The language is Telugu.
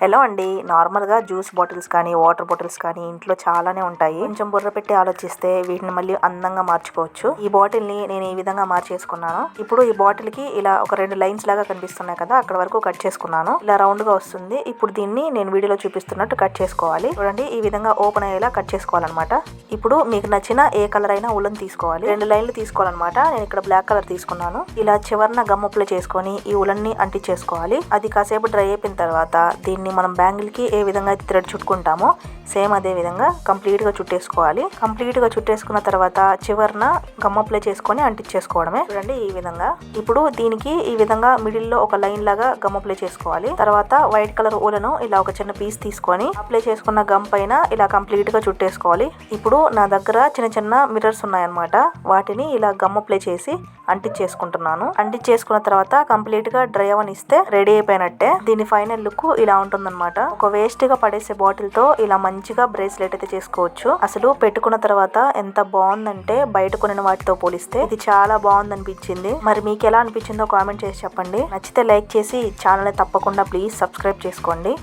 హలో అండి, నార్మల్గా జ్యూస్ బాటిల్స్ కానీ వాటర్ బాటిల్స్ కానీ ఇంట్లో చాలానే ఉంటాయి. కొంచెం బుర్ర పెట్టి ఆలోచిస్తే వీటిని మళ్ళీ అందంగా మార్చుకోవచ్చు. ఈ బాటిల్ ని నేను ఈ విధంగా మార్చేసుకున్నాను. ఇప్పుడు ఈ బాటిల్ కి ఇలా ఒక 2 లైన్స్ లాగా కనిపిస్తున్నాయి కదా, అక్కడ వరకు కట్ చేసుకున్నాను. ఇలా రౌండ్ గా వస్తుంది. ఇప్పుడు దీన్ని నేను వీడియోలో చూపిస్తున్నట్టు కట్ చేసుకోవాలి. చూడండి, ఈ విధంగా ఓపెన్ అయ్యేలా కట్ చేసుకోవాలన్నమాట. ఇప్పుడు మీకు నచ్చిన ఏ కలర్ అయినా ఉలన్ తీసుకోవాలి. 2 లైన్లు తీసుకోవాలన్నమాట. నేను ఇక్కడ బ్లాక్ కలర్ తీసుకున్నాను. ఇలా చివరన గమ్ అప్లై చేసుకొని ఈ ఉలన్ ని అంటించేసుకోవాలి. అది కాసేపు డ్రై అయిపోయిన తర్వాత దీన్ని మనం బ్యాంగిల్ కి ఏ విధంగా అయితే థ్రెడ్ చుట్టుకుంటామో సేమ్ అదే విధంగా కంప్లీట్ గా చుట్టేసుకోవాలి. కంప్లీట్ గా చుట్టేసుకున్న తర్వాత చివరన గమ్ అప్లై చేసుకొని అంటించేసుకోవడమే. చూడండి, ఈ విధంగా. ఇప్పుడు దీనికి ఈ విధంగా మిడిల్ లో ఒక లైన్ లాగా గమ్ అప్లై చేసుకోవాలి. తర్వాత వైట్ కలర్ ఊలను ఇలా ఒక చిన్న పీస్ తీసుకొని అప్లై చేసుకున్న గమ్ పైన ఇలా కంప్లీట్ గా చుట్టేసుకోవాలి. ఇప్పుడు నా దగ్గర చిన్న చిన్న మిర్రర్స్ ఉన్నాయన్నమాట. వాటిని ఇలా గమ్ అప్లై చేసి అంటించేసుకుంటున్నాను. అంటించేసుకున్న తర్వాత కంప్లీట్ గా డ్రై అవనిస్తే రెడీ అయిపోయినట్టే. దీని ఫైనల్ లుక్ ఇలా ఉంటుందన్నమాట. ఒక వేస్ట్ గా పడేసే బాటిల్ తో ఇలా మంచిగా బ్రేస్లెట్ అయితే చేసుకోవచ్చు. అసలు పెట్టుకున్న తర్వాత ఎంత బాగుందంటే బయట కొనిన వాటితో పోలిస్తే ఇది చాలా బాగుంది అనిపించింది. మరి మీకు ఎలా అనిపించిందో కామెంట్ చేసి చెప్పండి. నచ్చితే లైక్ చేసి ఛానల్ ని తప్పకుండా ప్లీజ్ సబ్స్క్రైబ్ చేసుకోండి.